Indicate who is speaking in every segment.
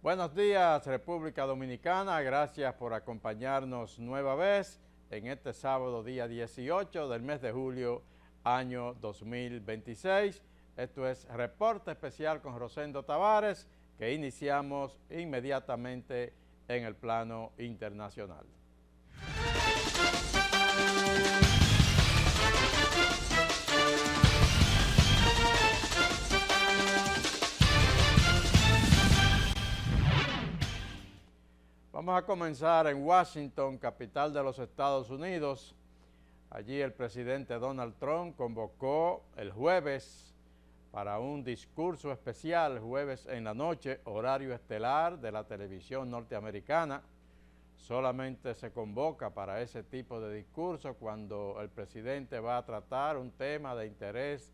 Speaker 1: Buenos días, República Dominicana. Gracias por acompañarnos nueva vez en este sábado, día 18 del mes de julio, año 2026. Esto es Reporte Especial con Rosendo Tavares, que iniciamos inmediatamente en el plano internacional. Vamos a comenzar en Washington, capital de los Estados Unidos. Allí el presidente Donald Trump convocó el jueves para un discurso especial, jueves en la noche, horario estelar de la televisión norteamericana. Solamente se convoca para ese tipo de discurso cuando el presidente va a tratar un tema de interés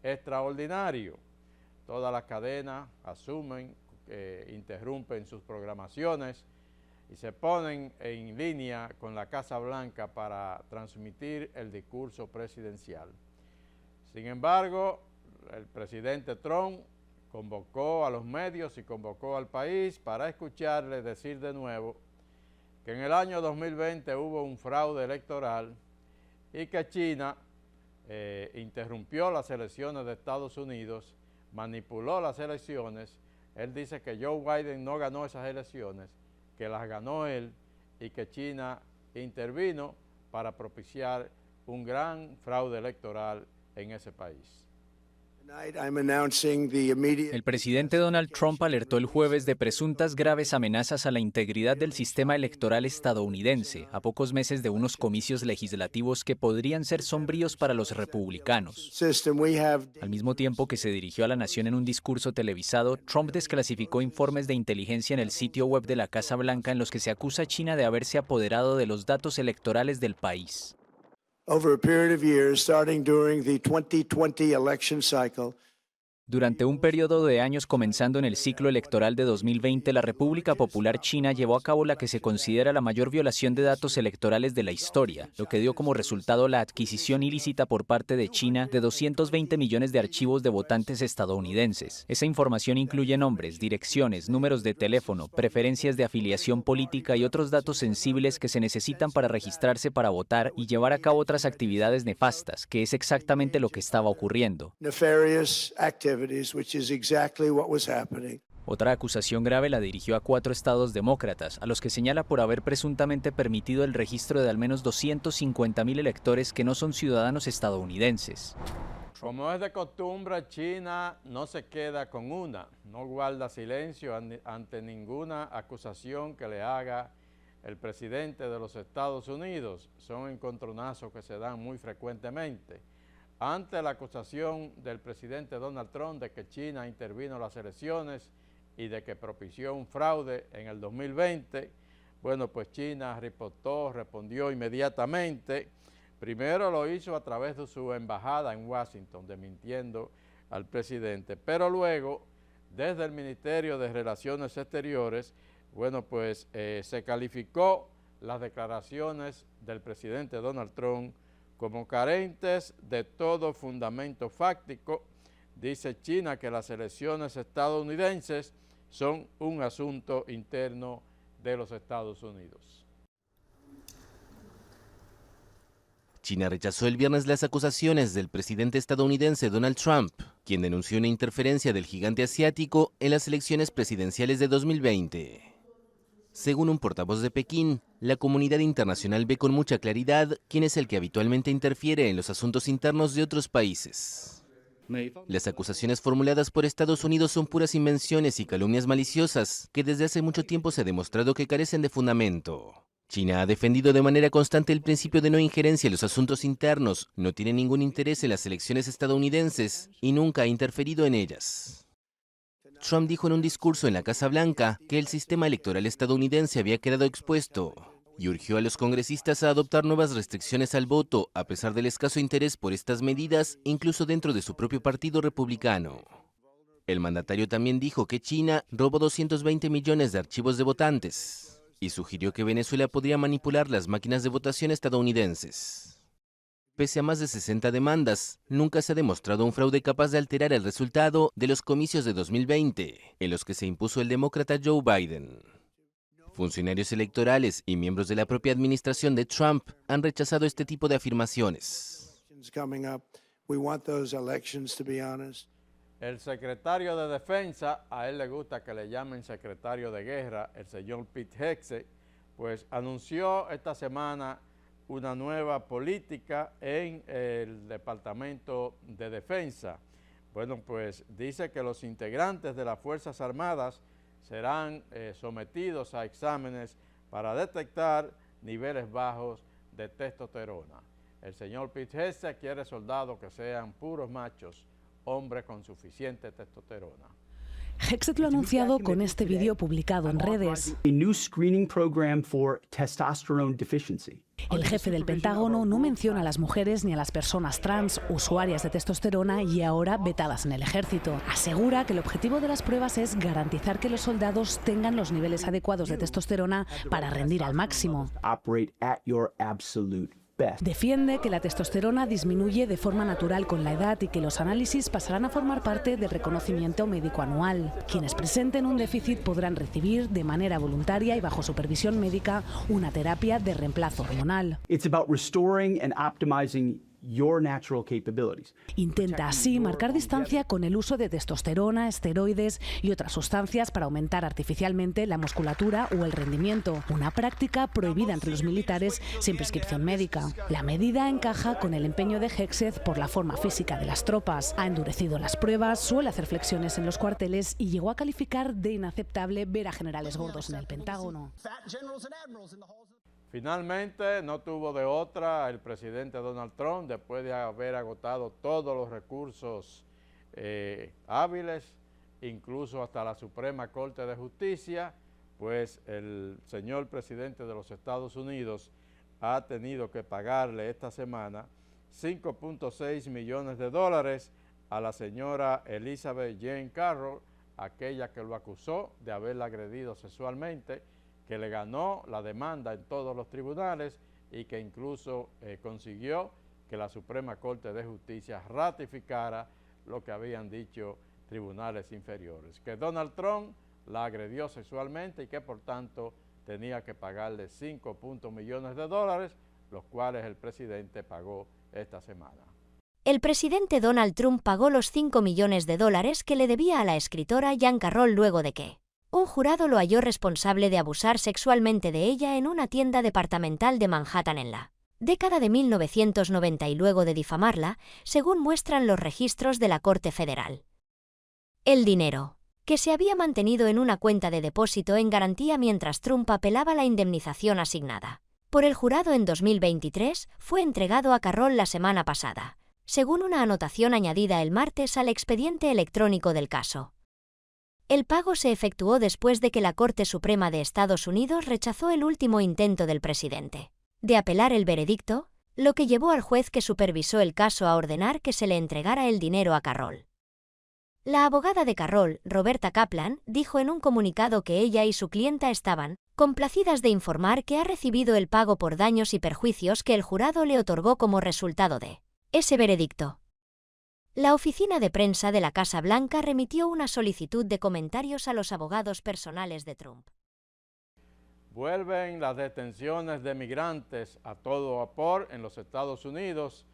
Speaker 1: extraordinario. Todas las cadenas asumen que interrumpen sus programaciones y se ponen en línea con la Casa Blanca para transmitir el discurso presidencial. Sin embargo, el presidente Trump convocó a los medios y convocó al país para escucharle decir de nuevo que en el año 2020 hubo un fraude electoral y que China interrumpió las elecciones de Estados Unidos, manipuló las elecciones. Él dice que Joe Biden no ganó esas elecciones, que las ganó él y que China intervino para propiciar un gran fraude electoral en ese país.
Speaker 2: El presidente Donald Trump alertó el jueves de presuntas graves amenazas a la integridad del sistema electoral estadounidense, a pocos meses de unos comicios legislativos que podrían ser sombríos para los republicanos. Al mismo tiempo que se dirigió a la nación en un discurso televisado, Trump desclasificó informes de inteligencia en el sitio web de la Casa Blanca en los que se acusa a China de haberse apoderado de los datos electorales del país.
Speaker 3: Over a period of years, starting during the 2020 election cycle.
Speaker 2: Durante un periodo de años comenzando en el ciclo electoral de 2020, la República Popular China llevó a cabo la que se considera la mayor violación de datos electorales de la historia, lo que dio como resultado la adquisición ilícita por parte de China de 220 millones de archivos de votantes estadounidenses. Esa información incluye nombres, direcciones, números de teléfono, preferencias de afiliación política y otros datos sensibles que se necesitan para registrarse para votar y llevar a cabo otras actividades nefastas, que es exactamente lo que estaba ocurriendo.
Speaker 3: Which is exactly what was happening.
Speaker 2: Otra acusación grave la dirigió a 4 estados demócratas, a los que señala por haber presuntamente permitido el registro de al menos 250,000 electores que no son ciudadanos estadounidenses.
Speaker 1: Como es de costumbre, China no se queda con una, no guarda silencio ante ninguna acusación que le haga el presidente de los Estados Unidos. Son encontronazos que se dan muy frecuentemente. Ante la acusación del presidente Donald Trump de que China intervino en las elecciones y de que propició un fraude en el 2020, bueno, pues China respondió inmediatamente. Primero lo hizo a través de su embajada en Washington, desmintiendo al presidente, pero luego, desde el Ministerio de Relaciones Exteriores, bueno, pues se calificó las declaraciones del presidente Donald Trump como carentes de todo fundamento fáctico. Dice China que las elecciones estadounidenses son un asunto interno de los Estados Unidos.
Speaker 4: China rechazó el viernes las acusaciones del presidente estadounidense Donald Trump, quien denunció una interferencia del gigante asiático en las elecciones presidenciales de 2020. Según un portavoz de Pekín, la comunidad internacional ve con mucha claridad quién es el que habitualmente interfiere en los asuntos internos de otros países. Las acusaciones formuladas por Estados Unidos son puras invenciones y calumnias maliciosas que desde hace mucho tiempo se ha demostrado que carecen de fundamento. China ha defendido de manera constante el principio de no injerencia en los asuntos internos, no tiene ningún interés en las elecciones estadounidenses y nunca ha interferido en ellas. Trump dijo en un discurso en la Casa Blanca que el sistema electoral estadounidense había quedado expuesto y urgió a los congresistas a adoptar nuevas restricciones al voto, a pesar del escaso interés por estas medidas, incluso dentro de su propio partido republicano. El mandatario también dijo que China robó 220 millones de archivos de votantes y sugirió que Venezuela podría manipular las máquinas de votación estadounidenses. pese a más de 60 demandas, nunca se ha demostrado un fraude capaz de alterar el resultado de los comicios de 2020, en los que se impuso el demócrata Joe Biden. Funcionarios electorales y miembros de la propia administración de Trump han rechazado este tipo de afirmaciones.
Speaker 1: El secretario de Defensa, a él le gusta que le llamen secretario de Guerra, el señor Pete Hegseth, pues anunció esta semana una nueva política en el Departamento de Defensa. Bueno, pues dice que los integrantes de las Fuerzas Armadas serán sometidos a exámenes para detectar niveles bajos de testosterona. El señor Pete Hegseth quiere soldados que sean puros machos, hombres con suficiente testosterona.
Speaker 5: Hegseth lo ha anunciado con este vídeo publicado en redes. El jefe del Pentágono no menciona a las mujeres ni a las personas trans, usuarias de testosterona y ahora vetadas en el ejército. Asegura que el objetivo de las pruebas es garantizar que los soldados tengan los niveles adecuados de testosterona para rendir al máximo. Defiende que la testosterona disminuye de forma natural con la edad y que los análisis pasarán a formar parte del reconocimiento médico anual. Quienes presenten un déficit podrán recibir de manera voluntaria y bajo supervisión médica una terapia de reemplazo hormonal. Intenta así marcar distancia con el uso de testosterona, esteroides y otras sustancias para aumentar artificialmente la musculatura o el rendimiento, una práctica prohibida entre los militares sin prescripción médica. La medida encaja con el empeño de Hegseth por la forma física de las tropas. Ha endurecido las pruebas, suele hacer flexiones en los cuarteles y llegó a calificar de inaceptable ver a generales gordos en el Pentágono.
Speaker 1: Finalmente, no tuvo de otra el presidente Donald Trump, después de haber agotado todos los recursos hábiles, incluso hasta la Suprema Corte de Justicia, pues el señor presidente de los Estados Unidos ha tenido que pagarle esta semana $5.6 millones a la señora Elizabeth Jane Carroll, aquella que lo acusó de haberla agredido sexualmente, que le ganó la demanda en todos los tribunales y que incluso consiguió que la Suprema Corte de Justicia ratificara lo que habían dicho tribunales inferiores, que Donald Trump la agredió sexualmente y que por tanto tenía que pagarle $5 millones, los cuales el presidente pagó esta semana.
Speaker 6: El presidente Donald Trump pagó los $5 millones que le debía a la escritora Jane Carroll luego de que un jurado lo halló responsable de abusar sexualmente de ella en una tienda departamental de Manhattan en la década de 1990 y luego de difamarla, según muestran los registros de la Corte Federal. El dinero, que se había mantenido en una cuenta de depósito en garantía mientras Trump apelaba la indemnización asignada por el jurado en 2023, fue entregado a Carroll la semana pasada, según una anotación añadida el martes al expediente electrónico del caso. El pago se efectuó después de que la Corte Suprema de Estados Unidos rechazó el último intento del presidente de apelar el veredicto, lo que llevó al juez que supervisó el caso a ordenar que se le entregara el dinero a Carroll. La abogada de Carroll, Roberta Kaplan, dijo en un comunicado que ella y su clienta estaban complacidas de informar que ha recibido el pago por daños y perjuicios que el jurado le otorgó como resultado de ese veredicto. La oficina de prensa de la Casa Blanca remitió una solicitud de comentarios a los abogados personales de Trump.
Speaker 1: Vuelven las detenciones de migrantes a todo vapor en los Estados Unidos,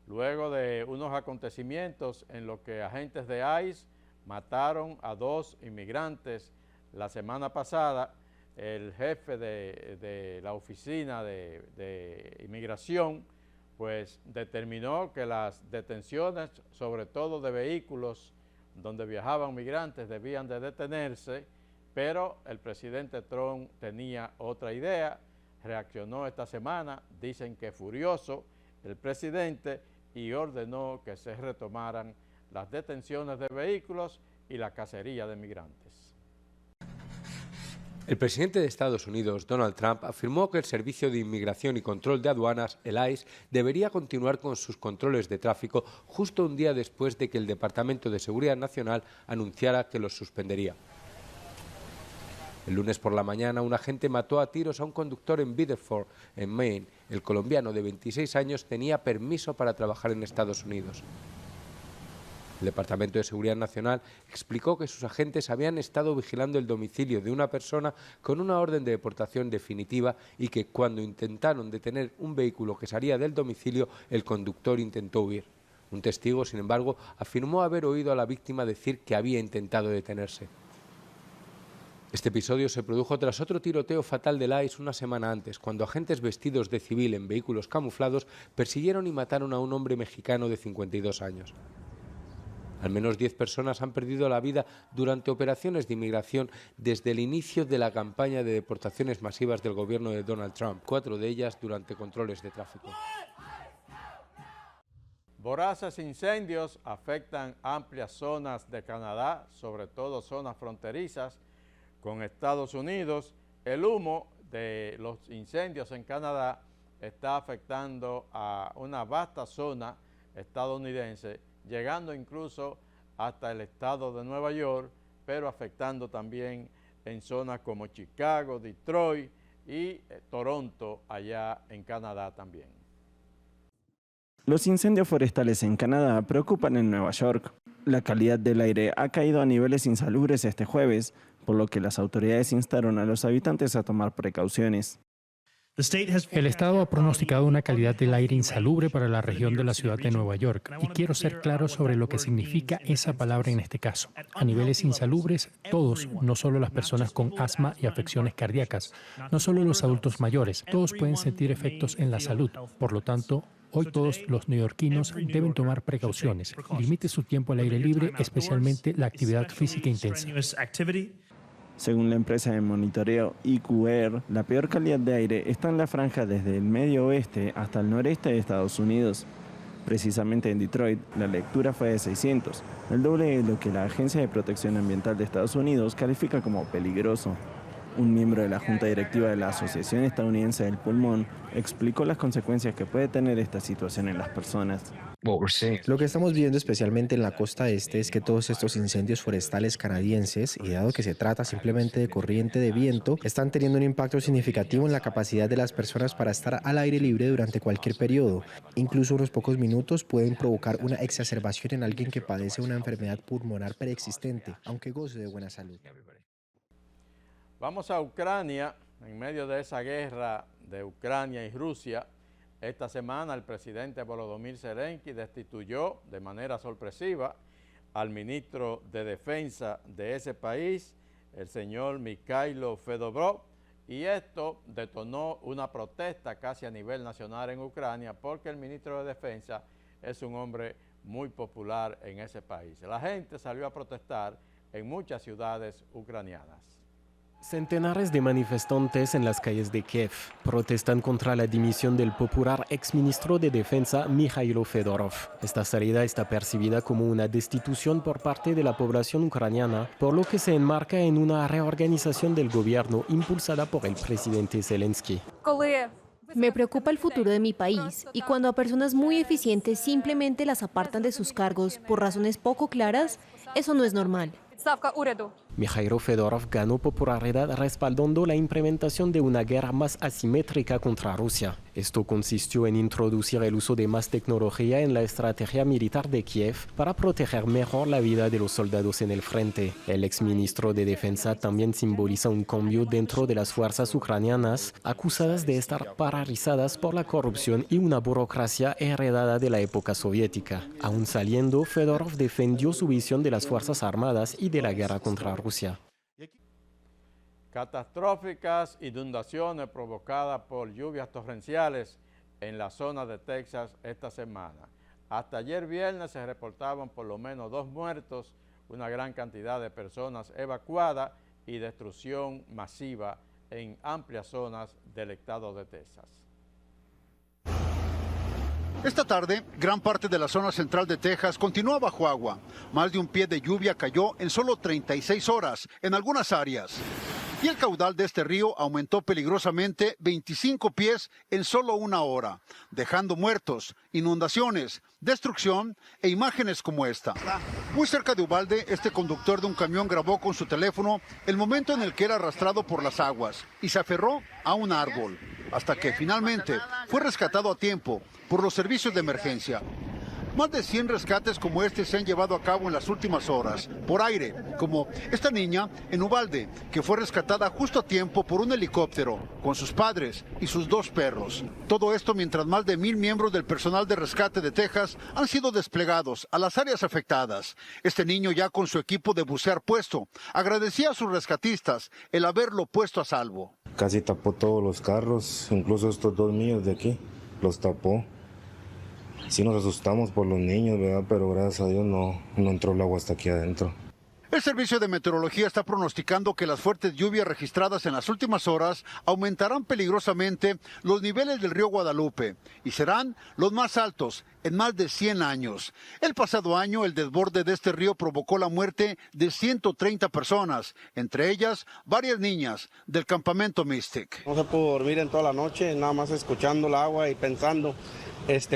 Speaker 1: luego de unos acontecimientos en los que agentes de ICE mataron a 2 inmigrantes la semana pasada. El jefe de la oficina de inmigración pues determinó que las detenciones, sobre todo de vehículos donde viajaban migrantes, debían de detenerse, pero el presidente Trump tenía otra idea, reaccionó esta semana, dicen que furioso el presidente, y ordenó que se retomaran las detenciones de vehículos y la cacería de migrantes.
Speaker 7: El presidente de Estados Unidos, Donald Trump, afirmó que el Servicio de Inmigración y Control de Aduanas, el ICE, debería continuar con sus controles de tráfico justo un día después de que el Departamento de Seguridad Nacional anunciara que los suspendería. El lunes por la mañana, un agente mató a tiros a un conductor en Biddeford, en Maine. El colombiano de 26 años tenía permiso para trabajar en Estados Unidos. El Departamento de Seguridad Nacional explicó que sus agentes habían estado vigilando el domicilio de una persona con una orden de deportación definitiva y que cuando intentaron detener un vehículo que salía del domicilio, el conductor intentó huir. Un testigo, sin embargo, afirmó haber oído a la víctima decir que había intentado detenerse. Este episodio se produjo tras otro tiroteo fatal del ICE una semana antes, cuando agentes vestidos de civil en vehículos camuflados persiguieron y mataron a un hombre mexicano de 52 años. Al menos 10 personas han perdido la vida durante operaciones de inmigración desde el inicio de la campaña de deportaciones masivas del gobierno de Donald Trump, 4 de ellas durante controles de tráfico.
Speaker 1: Voraces incendios afectan amplias zonas de Canadá, sobre todo zonas fronterizas con Estados Unidos. El humo de los incendios en Canadá está afectando a una vasta zona estadounidense, llegando incluso hasta el estado de Nueva York, pero afectando también en zonas como Chicago, Detroit y Toronto, allá en Canadá también.
Speaker 8: Los incendios forestales en Canadá preocupan en Nueva York. La calidad del aire ha caído a niveles insalubres este jueves, por lo que las autoridades instaron a los habitantes a tomar precauciones.
Speaker 9: El Estado ha pronosticado una calidad del aire insalubre para la región de la ciudad de Nueva York, y quiero ser claro sobre lo que significa esa palabra en este caso. A niveles insalubres, todos, no solo las personas con asma y afecciones cardíacas, no solo los adultos mayores, todos pueden sentir efectos en la salud. Por lo tanto, hoy todos los neoyorquinos deben tomar precauciones. Limite su tiempo al aire libre, especialmente la actividad física intensa.
Speaker 8: Según la empresa de monitoreo EQR, la peor calidad de aire está en la franja desde el medio oeste hasta el noreste de Estados Unidos. Precisamente en Detroit, la lectura fue de 600, el doble de lo que la Agencia de Protección Ambiental de Estados Unidos califica como peligroso. Un miembro de la Junta Directiva de la Asociación Estadounidense del Pulmón explicó las consecuencias que puede tener esta situación en las personas.
Speaker 10: Lo que estamos viendo especialmente en la costa este es que todos estos incendios forestales canadienses, y dado que se trata simplemente de corriente de viento, están teniendo un impacto significativo en la capacidad de las personas para estar al aire libre durante cualquier periodo. Incluso unos pocos minutos pueden provocar una exacerbación en alguien que padece una enfermedad pulmonar preexistente, aunque goce de buena salud.
Speaker 1: Vamos a Ucrania. En medio de esa guerra de Ucrania y Rusia, esta semana el presidente Volodymyr Zelensky destituyó de manera sorpresiva al ministro de Defensa de ese país, el señor Mikhailo Fedorov, y esto detonó una protesta casi a nivel nacional en Ucrania porque el ministro de Defensa es un hombre muy popular en ese país. La gente salió a protestar en muchas ciudades ucranianas.
Speaker 11: Centenares de manifestantes en las calles de Kiev protestan contra la dimisión del popular exministro de Defensa Mikhailo Fedorov. Esta salida está percibida como una destitución por parte de la población ucraniana, por lo que se enmarca en una reorganización del gobierno impulsada por el presidente Zelensky.
Speaker 12: Me preocupa el futuro de mi país, y cuando a personas muy eficientes simplemente las apartan de sus cargos por razones poco claras, eso no es normal.
Speaker 11: Mikhailo Fedorov ganó popularidad respaldando la implementación de una guerra más asimétrica contra Rusia. Esto consistió en introducir el uso de más tecnología en la estrategia militar de Kiev para proteger mejor la vida de los soldados en el frente. El exministro de Defensa también simboliza un cambio dentro de las fuerzas ucranianas, acusadas de estar paralizadas por la corrupción y una burocracia heredada de la época soviética. Aún saliendo, Fedorov defendió su visión de las Fuerzas Armadas y de la guerra contra Rusia.
Speaker 1: Catastróficas inundaciones provocadas por lluvias torrenciales en la zona de Texas esta semana. Hasta ayer viernes se reportaban por lo menos 2 muertos, una gran cantidad de personas evacuadas y destrucción masiva en amplias zonas del estado de Texas.
Speaker 13: Esta tarde, gran parte de la zona central de Texas continúa bajo agua. Más de 1 pie de lluvia cayó en solo 36 horas en algunas áreas. y el caudal de este río aumentó peligrosamente 25 pies en solo una hora, dejando muertos, inundaciones, destrucción e imágenes como esta. Muy cerca de Uvalde, este conductor de un camión grabó con su teléfono el momento en el que era arrastrado por las aguas y se aferró a un árbol, hasta que finalmente fue rescatado a tiempo por los servicios de emergencia. Más de 100 rescates como este se han llevado a cabo en las últimas horas, por aire, como esta niña en Uvalde, que fue rescatada justo a tiempo por un helicóptero, con sus padres y sus 2 perros. Todo esto mientras más de 1000 miembros del personal de rescate de Texas han sido desplegados a las áreas afectadas. Este niño, ya con su equipo de bucear puesto, agradecía a sus rescatistas el haberlo puesto a salvo.
Speaker 14: Casi tapó todos los carros, incluso estos 2 míos de aquí, los tapó. Sí nos asustamos por los niños, ¿verdad? Pero gracias a Dios no entró el agua hasta aquí adentro.
Speaker 13: El Servicio de Meteorología está pronosticando que las fuertes lluvias registradas en las últimas horas aumentarán peligrosamente los niveles del río Guadalupe y serán los más altos en más de 100 años. El pasado año, el desborde de este río provocó la muerte de 130 personas, entre ellas varias niñas del campamento Mystic.
Speaker 15: No se pudo dormir en toda la noche, nada más escuchando el agua y pensando,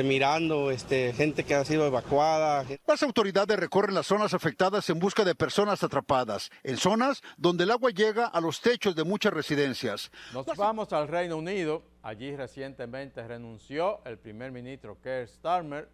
Speaker 15: mirando gente que ha sido evacuada.
Speaker 13: Las autoridades recorren las zonas afectadas en busca de personas atrapadas, en zonas donde el agua llega a los techos de muchas residencias.
Speaker 1: Nos vamos al Reino Unido. Allí recientemente renunció el primer ministro Keir Starmer.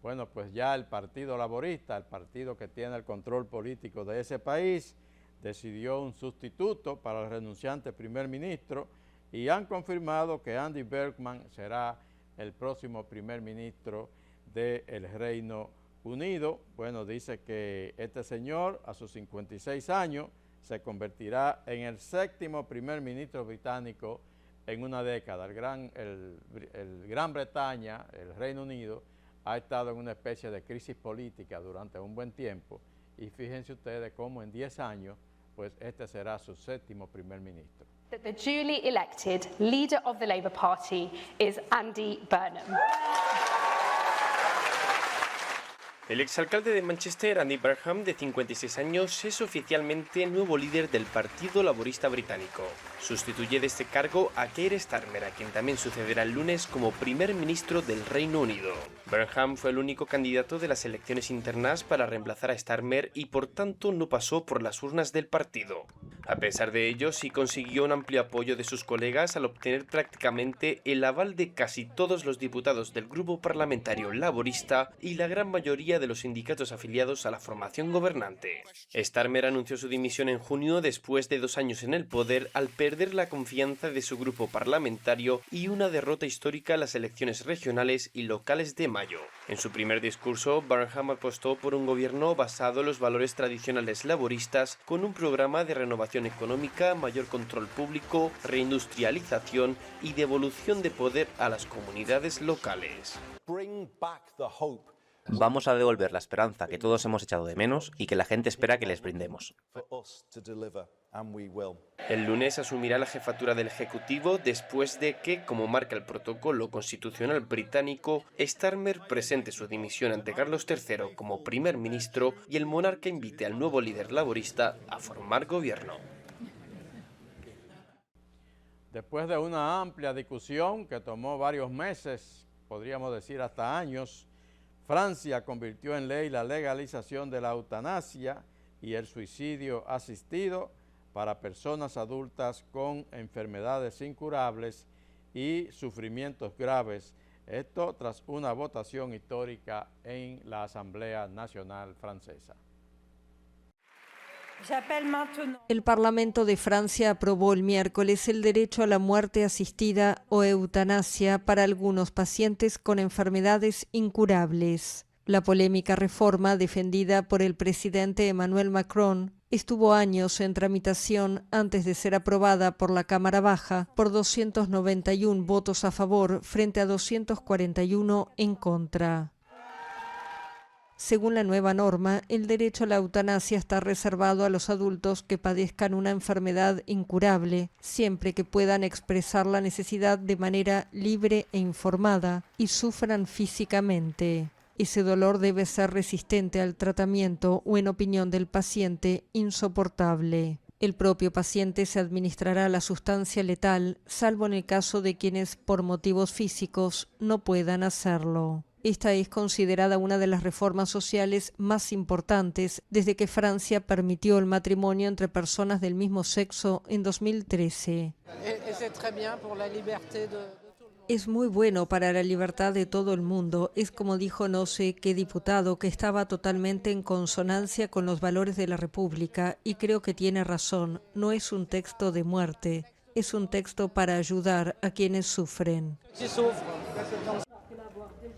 Speaker 1: Bueno, pues ya el Partido Laborista, el partido que tiene el control político de ese país, decidió un sustituto para el renunciante primer ministro y han confirmado que Andy Bergman será el próximo primer ministro del Reino Unido. Bueno, dice que este señor a sus 56 años se convertirá en el 7º primer ministro británico en una década. El Gran Bretaña, el Reino Unido, ha estado en una especie de crisis política durante un buen tiempo y fíjense ustedes cómo en 10 años pues este será su 7º primer ministro.
Speaker 16: The duly elected leader of the Labour Party is Andy Burnham.
Speaker 17: El exalcalde de Manchester, Andy Burnham, de 56 años, es oficialmente el nuevo líder del Partido Laborista británico. Sustituye de este cargo a Keir Starmer, a quien también sucederá el lunes como primer ministro del Reino Unido. Burnham fue el único candidato de las elecciones internas para reemplazar a Starmer y por tanto no pasó por las urnas del partido. A pesar de ello, sí consiguió un amplio apoyo de sus colegas al obtener prácticamente el aval de casi todos los diputados del grupo parlamentario laborista y la gran mayoría de los sindicatos afiliados a la formación gobernante. Starmer anunció su dimisión en junio después de 2 años en el poder al perder la confianza de su grupo parlamentario y una derrota histórica en las elecciones regionales y locales de mayo. En su primer discurso, Burnham apostó por un gobierno basado en los valores tradicionales laboristas con un programa de renovación económica, mayor control público, reindustrialización y devolución de poder a las comunidades locales.
Speaker 18: Vamos a devolver la esperanza que todos hemos echado de menos y que la gente espera que les brindemos.
Speaker 17: El lunes asumirá la jefatura del Ejecutivo después de que, como marca el protocolo constitucional británico, Starmer presente su dimisión ante Carlos III como primer ministro y el monarca invite al nuevo líder laborista a formar gobierno.
Speaker 1: Después de una amplia discusión que tomó varios meses, podríamos decir hasta años, Francia convirtió en ley la legalización de la eutanasia y el suicidio asistido para personas adultas con enfermedades incurables y sufrimientos graves. Esto tras una votación histórica en la Asamblea Nacional Francesa.
Speaker 19: El Parlamento de Francia aprobó el miércoles el derecho a la muerte asistida o eutanasia para algunos pacientes con enfermedades incurables. La polémica reforma, defendida por el presidente Emmanuel Macron, estuvo años en tramitación antes de ser aprobada por la Cámara Baja por 291 votos a favor frente a 241 en contra. Según la nueva norma, el derecho a la eutanasia está reservado a los adultos que padezcan una enfermedad incurable, siempre que puedan expresar la necesidad de manera libre e informada y sufran físicamente. Ese dolor debe ser resistente al tratamiento o, en opinión del paciente, insoportable. El propio paciente se administrará la sustancia letal, salvo en el caso de quienes por motivos físicos no puedan hacerlo. Esta es considerada una de las reformas sociales más importantes desde que Francia permitió el matrimonio entre personas del mismo sexo en 2013. Es muy bueno para la libertad de todo el mundo. Es como dijo no sé qué diputado que estaba totalmente en consonancia con los valores de la República y creo que tiene razón. No es un texto de muerte, es un texto para ayudar a quienes sufren.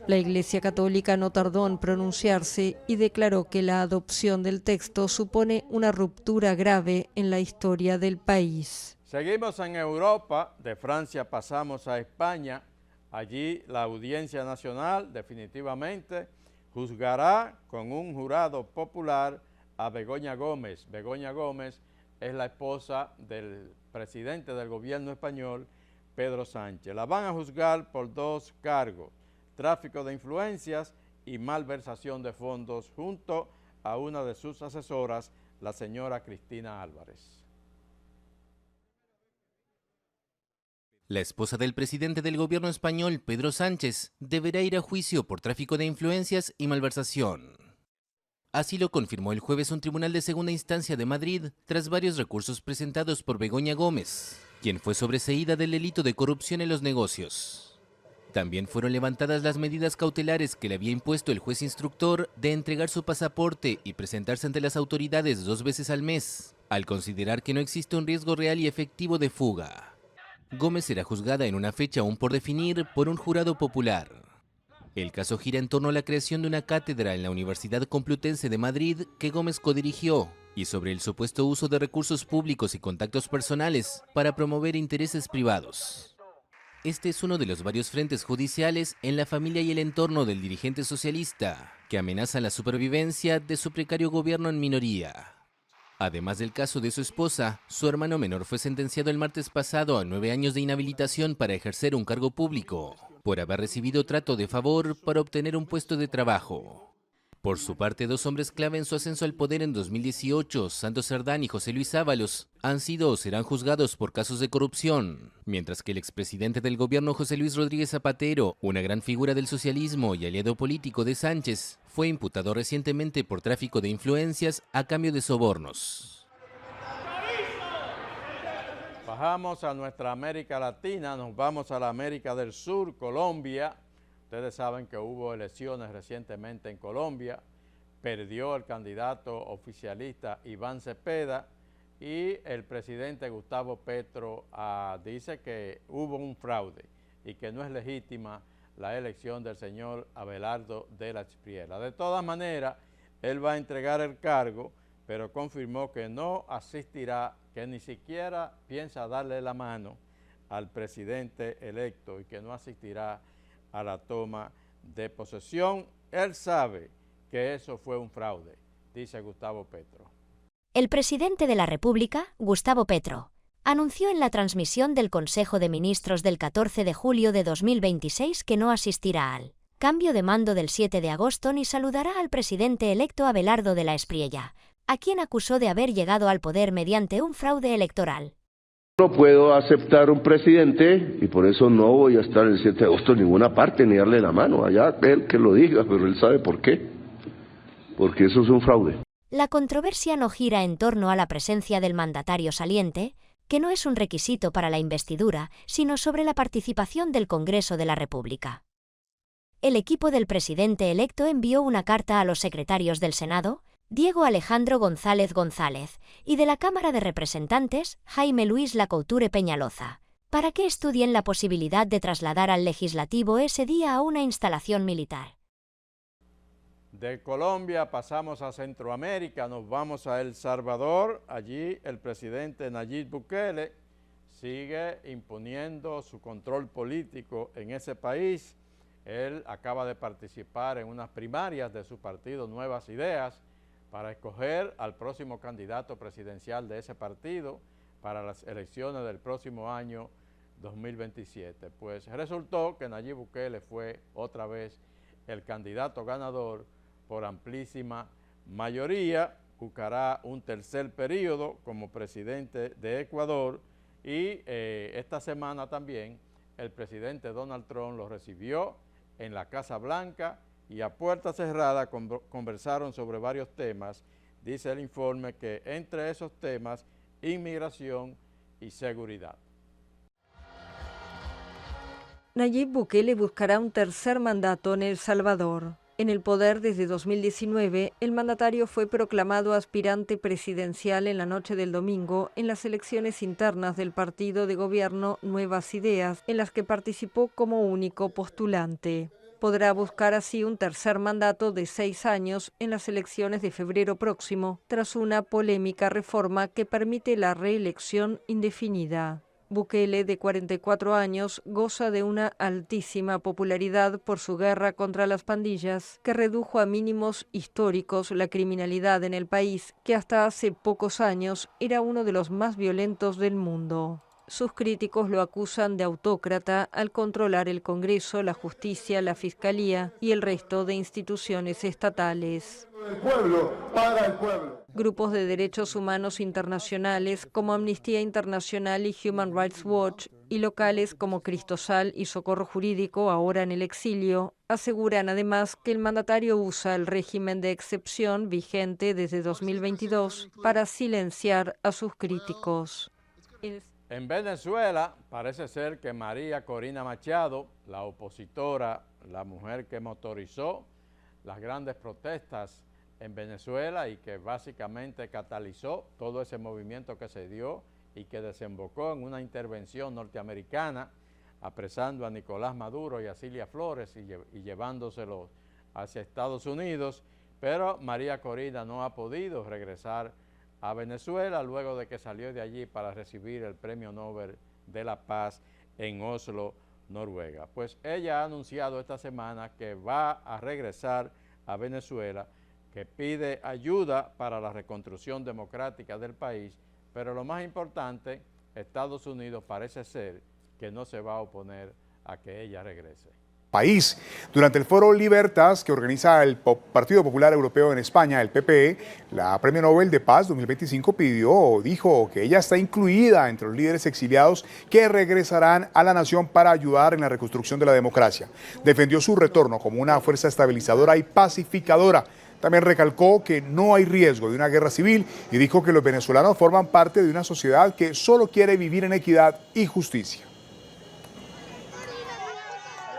Speaker 19: La Iglesia Católica no tardó en pronunciarse y declaró que la adopción del texto supone una ruptura grave en la historia del país.
Speaker 1: Seguimos en Europa, de Francia pasamos a España. Allí la Audiencia Nacional definitivamente juzgará con un jurado popular a Begoña Gómez. Begoña Gómez es la esposa del presidente del gobierno español, Pedro Sánchez. La van a juzgar por 2 cargos: tráfico de influencias y malversación de fondos, junto a una de sus asesoras, la señora Cristina Álvarez.
Speaker 4: La esposa del presidente del gobierno español, Pedro Sánchez, deberá ir a juicio por tráfico de influencias y malversación. Así lo confirmó el jueves un tribunal de segunda instancia de Madrid, tras varios recursos presentados por Begoña Gómez, quien fue sobreseída del delito de corrupción en los negocios. También fueron levantadas las medidas cautelares que le había impuesto el juez instructor de entregar su pasaporte y presentarse ante las autoridades 2 veces al mes, al considerar que no existe un riesgo real y efectivo de fuga. Gómez será juzgada en una fecha aún por definir por un jurado popular. El caso gira en torno a la creación de una cátedra en la Universidad Complutense de Madrid que Gómez codirigió y sobre el supuesto uso de recursos públicos y contactos personales para promover intereses privados. Este es uno de los varios frentes judiciales en la familia y el entorno del dirigente socialista que amenazan la supervivencia de su precario gobierno en minoría. Además del caso de su esposa, su hermano menor fue sentenciado el martes pasado a 9 años de inhabilitación para ejercer un cargo público, por haber recibido trato de favor para obtener un puesto de trabajo. Por su parte, 2 hombres clave en su ascenso al poder en 2018, Santos Cerdán y José Luis Ábalos, han sido o serán juzgados por casos de corrupción, mientras que el expresidente del gobierno José Luis Rodríguez Zapatero, una gran figura del socialismo y aliado político de Sánchez, fue imputado recientemente por tráfico de influencias a cambio de sobornos.
Speaker 1: Bajamos a nuestra América Latina, nos vamos a la América del Sur, Colombia. Ustedes saben que hubo elecciones recientemente en Colombia, perdió el candidato oficialista Iván Cepeda y el presidente Gustavo Petro dice que hubo un fraude y que no es legítima la elección del señor Abelardo de la Espriella. De todas maneras, él va a entregar el cargo, pero confirmó que no asistirá, que ni siquiera piensa darle la mano al presidente electo y que no asistirá a la toma de posesión. Él sabe que eso fue un fraude, dice Gustavo Petro.
Speaker 6: El presidente de la República, Gustavo Petro, anunció en la transmisión del Consejo de Ministros del 14 de julio de 2026 que no asistirá al cambio de mando del 7 de agosto ni saludará al presidente electo Abelardo de la Espriella, a quien acusó de haber llegado al poder mediante un fraude electoral.
Speaker 20: No puedo aceptar un presidente y por eso no voy a estar el 7 de agosto en ninguna parte ni darle la mano. Allá él que lo diga, pero él sabe por qué. Porque eso es un fraude.
Speaker 6: La controversia no gira en torno a la presencia del mandatario saliente, que no es un requisito para la investidura, sino sobre la participación del Congreso de la República. El equipo del presidente electo envió una carta a los secretarios del Senado, Diego Alejandro González González, y de la Cámara de Representantes, Jaime Luis Lacouture Peñaloza, para que estudien la posibilidad de trasladar al legislativo ese día a una instalación militar.
Speaker 1: De Colombia pasamos a Centroamérica, nos vamos a El Salvador. Allí el presidente Nayib Bukele sigue imponiendo su control político en ese país. Él acaba de participar en unas primarias de su partido Nuevas Ideas para escoger al próximo candidato presidencial de ese partido para las elecciones del próximo año 2027. Pues resultó que Nayib Bukele fue otra vez el candidato ganador por amplísima mayoría buscará un tercer periodo como presidente de Ecuador y esta semana también el presidente Donald Trump lo recibió en la Casa Blanca y a puerta cerrada conversaron sobre varios temas. Dice el informe que entre esos temas, inmigración y seguridad.
Speaker 19: Nayib Bukele buscará un tercer mandato en El Salvador. En el poder desde 2019, el mandatario fue proclamado aspirante presidencial en la noche del domingo en las elecciones internas del partido de gobierno Nuevas Ideas, en las que participó como único postulante. Podrá buscar así un tercer mandato de 6 años en las elecciones de febrero próximo, tras una polémica reforma que permite la reelección indefinida. Bukele, de 44 años, goza de una altísima popularidad por su guerra contra las pandillas, que redujo a mínimos históricos la criminalidad en el país, que hasta hace pocos años era uno de los más violentos del mundo. Sus críticos lo acusan de autócrata al controlar el Congreso, la justicia, la Fiscalía y el resto de instituciones estatales.
Speaker 21: El pueblo, para el pueblo.
Speaker 19: Grupos de derechos humanos internacionales como Amnistía Internacional y Human Rights Watch y locales como Cristosal y Socorro Jurídico, ahora en el exilio, aseguran además que el mandatario usa el régimen de excepción vigente desde 2022 para silenciar a sus críticos.
Speaker 1: En Venezuela parece ser que María Corina Machado, la opositora, la mujer que motorizó las grandes protestas en Venezuela y que básicamente catalizó todo ese movimiento que se dio y que desembocó en una intervención norteamericana apresando a Nicolás Maduro y a Cilia Flores y llevándoselos hacia Estados Unidos, pero María Corina no ha podido regresar a Venezuela luego de que salió de allí para recibir el Premio Nobel de la Paz en Oslo, Noruega. Pues ella ha anunciado esta semana que va a regresar a Venezuela, que pide ayuda para la reconstrucción democrática del país, pero lo más importante, Estados Unidos parece ser que no se va a oponer a que ella regrese.
Speaker 22: País. Durante el foro Libertas que organiza el Partido Popular Europeo en España, el PPE, la Premio Nobel de Paz 2025 dijo que ella está incluida entre los líderes exiliados que regresarán a la nación para ayudar en la reconstrucción de la democracia. Defendió su retorno como una fuerza estabilizadora y pacificadora. También recalcó que no hay riesgo de una guerra civil y dijo que los venezolanos forman parte de una sociedad que solo quiere vivir en equidad y justicia.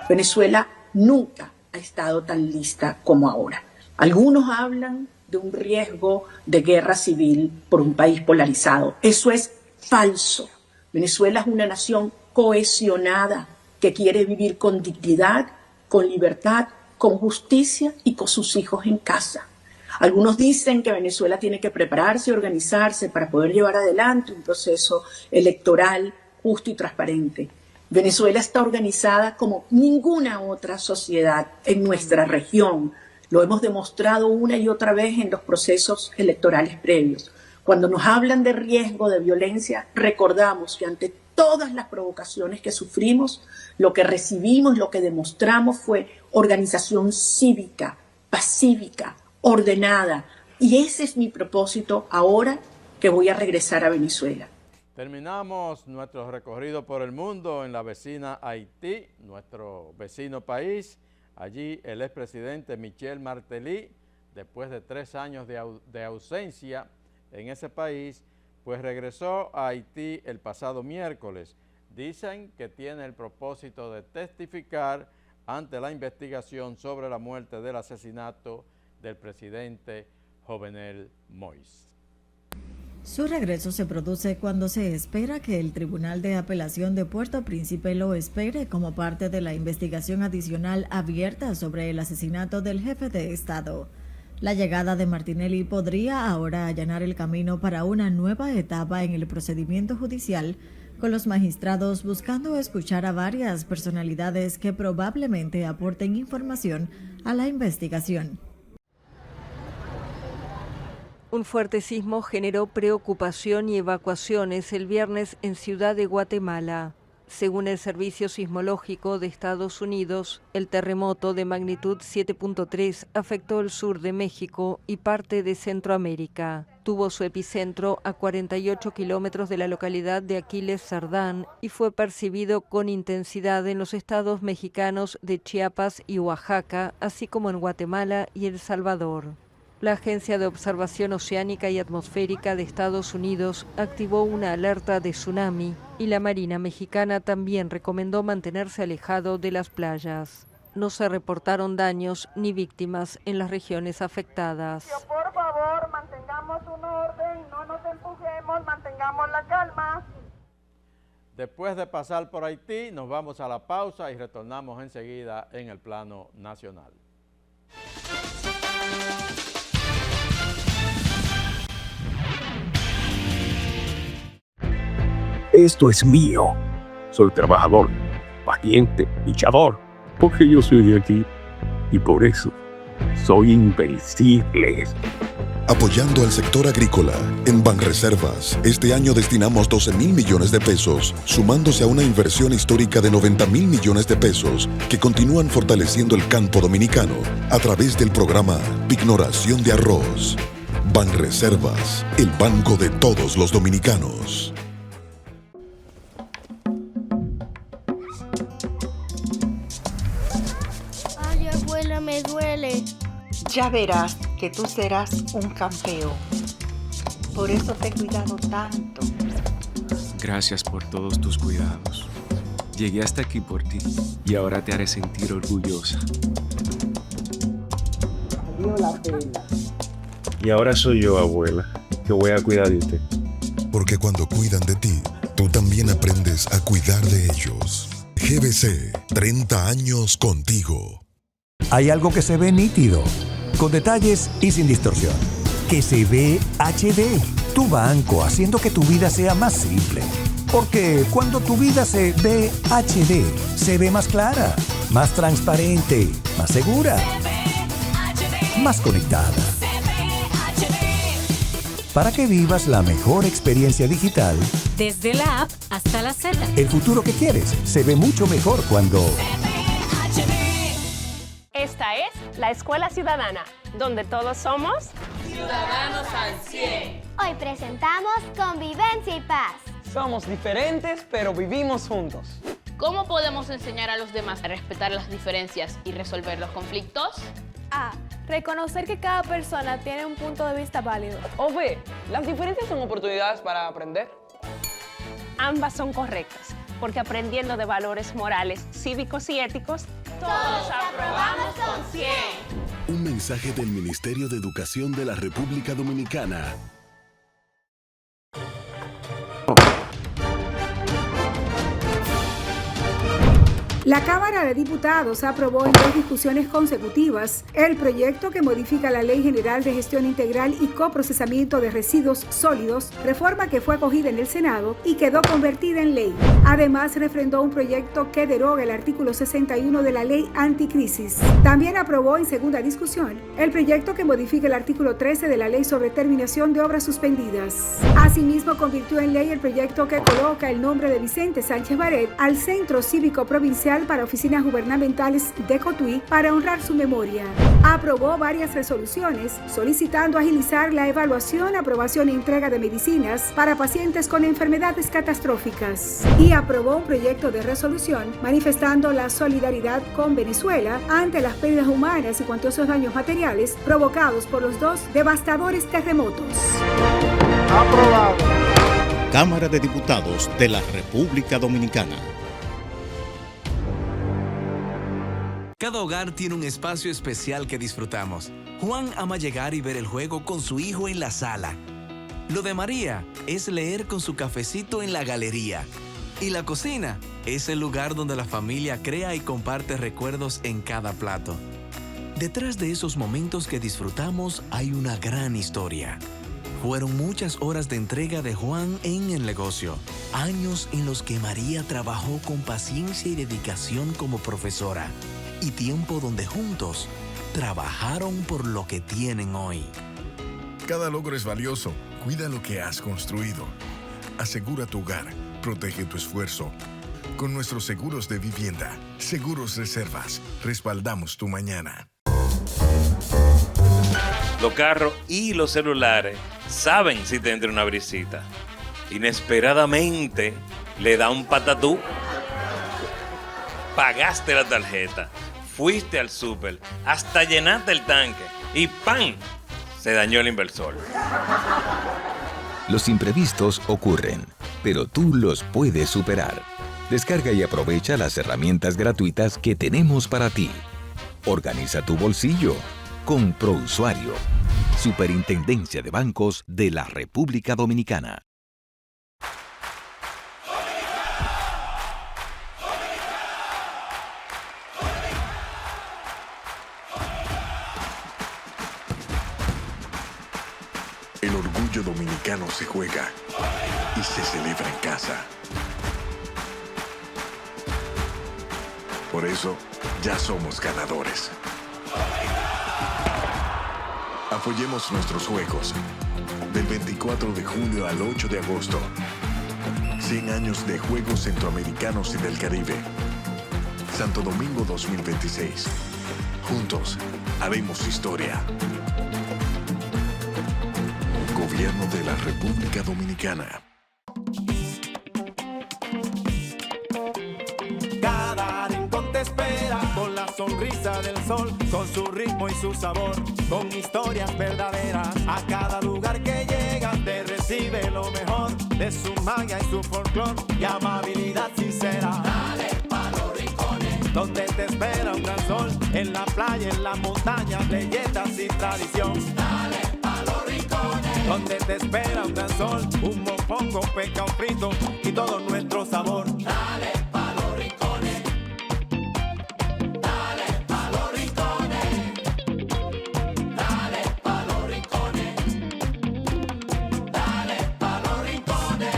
Speaker 23: Venezuela nunca ha estado tan lista como ahora. Algunos hablan de un riesgo de guerra civil por un país polarizado. Eso es falso. Venezuela es una nación cohesionada que quiere vivir con dignidad, con libertad, con justicia y con sus hijos en casa. Algunos dicen que Venezuela tiene que prepararse y organizarse para poder llevar adelante un proceso electoral justo y transparente. Venezuela está organizada como ninguna otra sociedad en nuestra región. Lo hemos demostrado una y otra vez en los procesos electorales previos. Cuando nos hablan de riesgo de violencia, recordamos que ante todas las provocaciones que sufrimos, lo que recibimos, lo que demostramos fue organización cívica, pacífica, ordenada. Y ese es mi propósito ahora que voy a regresar a Venezuela.
Speaker 1: Terminamos nuestro recorrido por el mundo en la vecina Haití, nuestro vecino país. Allí el expresidente Michel Martelly, después de 3 años de ausencia en ese país, pues regresó a Haití el pasado miércoles. Dicen que tiene el propósito de testificar ante la investigación sobre la muerte del asesinato del presidente Jovenel Moïse.
Speaker 24: Su regreso se produce cuando se espera que el Tribunal de Apelación de Puerto Príncipe lo espere como parte de la investigación adicional abierta sobre el asesinato del jefe de Estado. La llegada de Martinelli podría ahora allanar el camino para una nueva etapa en el procedimiento judicial, con los magistrados buscando escuchar a varias personalidades que probablemente aporten información a la investigación.
Speaker 19: Un fuerte sismo generó preocupación y evacuaciones el viernes en Ciudad de Guatemala. Según el Servicio Sismológico de Estados Unidos, el terremoto de magnitud 7.3 afectó el sur de México y parte de Centroamérica. Tuvo su epicentro a 48 kilómetros de la localidad de Aquiles Cerdán y fue percibido con intensidad en los estados mexicanos de Chiapas y Oaxaca, así como en Guatemala y El Salvador. La Agencia de Observación Oceánica y Atmosférica de Estados Unidos activó una alerta de tsunami y la Marina Mexicana también recomendó mantenerse alejado de las playas. No se reportaron daños ni víctimas en las regiones afectadas.
Speaker 2: Por favor, mantengamos un orden, no nos empujemos, mantengamos la calma.
Speaker 1: Después de pasar por Haití, nos vamos a la pausa y retornamos enseguida en el plano nacional.
Speaker 3: Esto es mío. Soy trabajador, valiente, luchador, porque yo soy de aquí y por eso soy invencible.
Speaker 5: Apoyando al sector agrícola, en Banreservas, este año destinamos 12.000 millones de pesos, sumándose a una inversión histórica de 90.000 millones de pesos que continúan fortaleciendo el campo dominicano a través del programa Pignoración de Arroz. Banreservas, el banco de todos los dominicanos.
Speaker 7: Ay, abuela, me duele.
Speaker 25: Ya verás que tú serás un campeón. Por eso te he cuidado tanto.
Speaker 26: Gracias por todos tus cuidados. Llegué hasta aquí por ti y ahora te haré sentir orgullosa.
Speaker 25: Valió la pena.
Speaker 3: Y ahora soy yo, abuela, que voy a cuidar de usted.
Speaker 5: Porque cuando cuidan de ti, tú también aprendes a cuidar de ellos. GBC, 30 años contigo.
Speaker 27: Hay algo que se ve nítido, con detalles y sin distorsión, que se ve HD. Tu banco haciendo que tu vida sea más simple. Porque cuando tu vida se ve HD, se ve más clara, más transparente, más segura, más conectada. Para que vivas la mejor experiencia digital.
Speaker 28: Desde la app hasta la Z.
Speaker 27: El futuro que quieres se ve mucho mejor cuando...
Speaker 29: Esta es la Escuela Ciudadana, donde todos somos
Speaker 30: ciudadanos al 100.
Speaker 31: Hoy presentamos Convivencia y Paz.
Speaker 32: Somos diferentes, pero vivimos juntos.
Speaker 30: ¿Cómo podemos enseñar a los demás a respetar las diferencias y resolver los conflictos?
Speaker 33: A. Reconocer que cada persona tiene un punto de vista válido.
Speaker 32: O B. Las diferencias son oportunidades para aprender.
Speaker 29: Ambas son correctas, porque aprendiendo de valores morales, cívicos y éticos,
Speaker 30: todos aprobamos con 100.
Speaker 34: Un mensaje del Ministerio de Educación de la República Dominicana.
Speaker 35: La Cámara de Diputados aprobó en 2 discusiones consecutivas el proyecto que modifica la Ley General de Gestión Integral y Coprocesamiento de Residuos Sólidos, reforma que fue acogida en el Senado y quedó convertida en ley. Además, refrendó un proyecto que deroga el artículo 61 de la Ley Anticrisis. También aprobó en segunda discusión el proyecto que modifica el artículo 13 de la Ley sobre Terminación de Obras Suspendidas. Asimismo, convirtió en ley el proyecto que coloca el nombre de Vicente Sánchez Baret al Centro Cívico Provincial para Oficinas Gubernamentales de Cotuí para honrar su memoria. Aprobó varias resoluciones solicitando agilizar la evaluación, aprobación e entrega de medicinas para pacientes con enfermedades catastróficas. Y aprobó un proyecto de resolución manifestando la solidaridad con Venezuela ante las pérdidas humanas y cuantiosos daños materiales provocados por los 2 devastadores terremotos.
Speaker 22: Aprobado.
Speaker 36: Cámara de Diputados de la República Dominicana.
Speaker 37: Cada hogar tiene un espacio especial que disfrutamos. Juan ama llegar y ver el juego con su hijo en la sala. Lo de María es leer con su cafecito en la galería. Y la cocina es el lugar donde la familia crea y comparte recuerdos en cada plato. Detrás de esos momentos que disfrutamos hay una gran historia. Fueron muchas horas de entrega de Juan en el negocio. Años en los que María trabajó con paciencia y dedicación como profesora. Y tiempo donde juntos trabajaron por lo que tienen hoy.
Speaker 34: Cada logro es valioso. Cuida lo que has construido. Asegura tu hogar. Protege tu esfuerzo. con nuestros seguros de vivienda. Seguros Reservas. Respaldamos tu mañana.
Speaker 4: Los carros y los celulares saben si te entra una brisita. Inesperadamente le da un patatú. Pagaste la tarjeta, fuiste al súper, hasta llenaste el tanque y ¡pam! Se dañó el inversor.
Speaker 6: Los imprevistos ocurren, pero tú los puedes superar. Descarga y aprovecha las herramientas gratuitas que tenemos para ti. Organiza tu bolsillo con ProUsuario. Superintendencia de Bancos de la República Dominicana.
Speaker 34: El orgullo dominicano se juega y se celebra en casa. Por eso, ya somos ganadores. Apoyemos nuestros juegos. Del 24 de julio al 8 de agosto. 100 años de Juegos Centroamericanos y del Caribe. Santo Domingo 2026. Juntos, haremos historia. Gobierno de la República Dominicana.
Speaker 8: Cada rincón te espera con la sonrisa del sol, con su ritmo y su sabor, con historias verdaderas. A cada lugar que llegas te recibe lo mejor de su magia y su folclor y amabilidad sincera. Dale pa' los rincones, donde te espera un gran sol, en la playa, en las montañas, leyendas y tradición. Dale pa' los rincones, donde te espera un gran sol, un mofongo, pescado frito y todo nuestro sabor. Dale pa' los rincones. Dale pa' los rincones. Dale pa' los rincones. Dale pa' los rincones.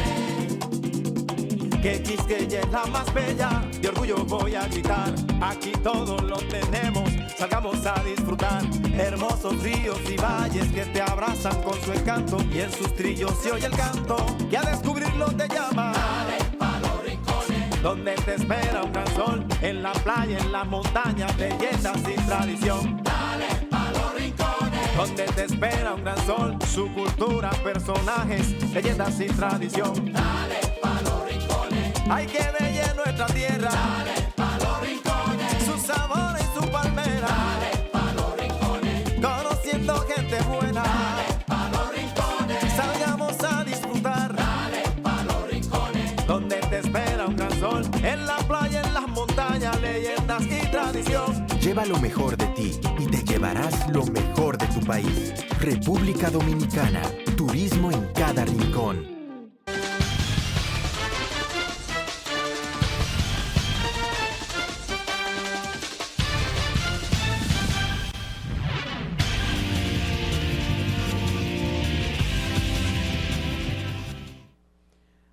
Speaker 8: Que Quisqueya es la más bella, de orgullo voy a gritar. Aquí todo lo tenemos, salgamos a disfrutar. Hermosos ríos y valles que te abrazan con su encanto, y en sus trillos se oye el canto que a descubrirlo te llama. Dale pa' los rincones, donde te espera un gran sol, en la playa, en las montañas, leyendas y tradición. Dale pa' los rincones, donde te espera un gran sol, su cultura, personajes, leyendas y tradición. Dale pa' los rincones, ay que bella es nuestra tierra. Dale pa' los rincones, su sabor y su palmera. Dale pa' los rincones, conociendo gente buena. Dale pa' los rincones, salgamos a disfrutar. Dale pa' los rincones, donde te espera un gran sol, en la playa, en las montañas, leyendas y tradición.
Speaker 9: Lleva lo mejor de ti y te llevarás lo mejor de tu país. República Dominicana, turismo en cada rincón.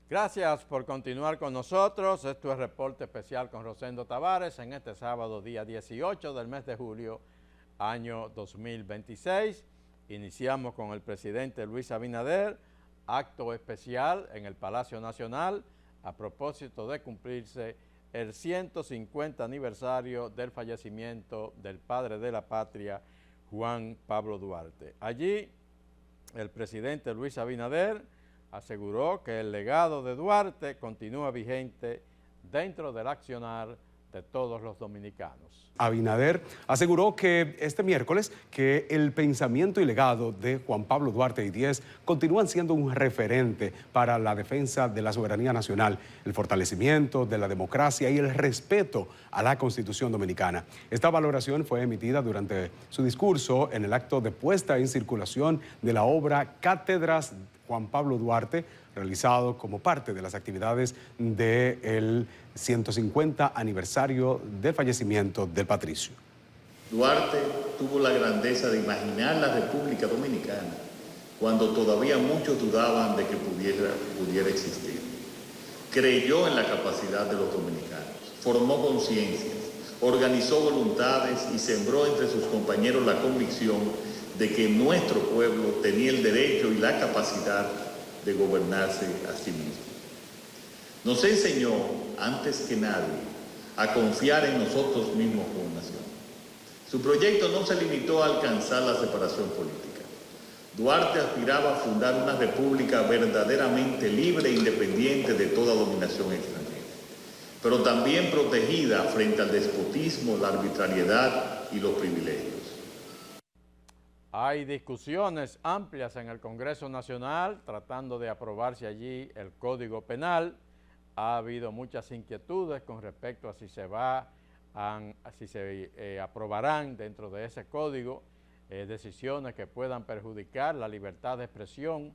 Speaker 1: Gracias por continuar con nosotros. Esto es Reporte Especial con Rosendo Tavares en este sábado, día 18 del mes de julio, año 2026. Iniciamos con el presidente Luis Abinader, acto especial en el Palacio Nacional a propósito de cumplirse el 150 aniversario del fallecimiento del padre de la patria, Juan Pablo Duarte. Allí, el presidente Luis Abinader aseguró que el legado de Duarte continúa vigente dentro del accionar de todos los dominicanos.
Speaker 10: Abinader aseguró que este miércoles que el pensamiento y legado de Juan Pablo Duarte y Díez continúan siendo un referente para la defensa de la soberanía nacional, el fortalecimiento de la democracia y el respeto a la Constitución dominicana. Esta valoración fue emitida durante su discurso en el acto de puesta en circulación de la obra Cátedras Juan Pablo Duarte, realizado como parte de las actividades del 150 aniversario del fallecimiento del patricio.
Speaker 11: Duarte tuvo la grandeza de imaginar la República Dominicana cuando todavía muchos dudaban de que pudiera existir. Creyó en la capacidad de los dominicanos, formó conciencias, organizó voluntades y sembró entre sus compañeros la convicción de que nuestro pueblo tenía el derecho y la capacidad de gobernarse a sí mismo. nos enseñó, antes que nadie, a confiar en nosotros mismos como nación. Su proyecto no se limitó a alcanzar la separación política. Duarte aspiraba a fundar una república verdaderamente libre e independiente de toda dominación extranjera, pero también protegida frente al despotismo, la arbitrariedad y los privilegios.
Speaker 1: Hay discusiones amplias en el Congreso Nacional tratando de aprobarse allí el Código Penal. Ha habido muchas inquietudes con respecto a si se aprobarán dentro de ese código decisiones que puedan perjudicar la libertad de expresión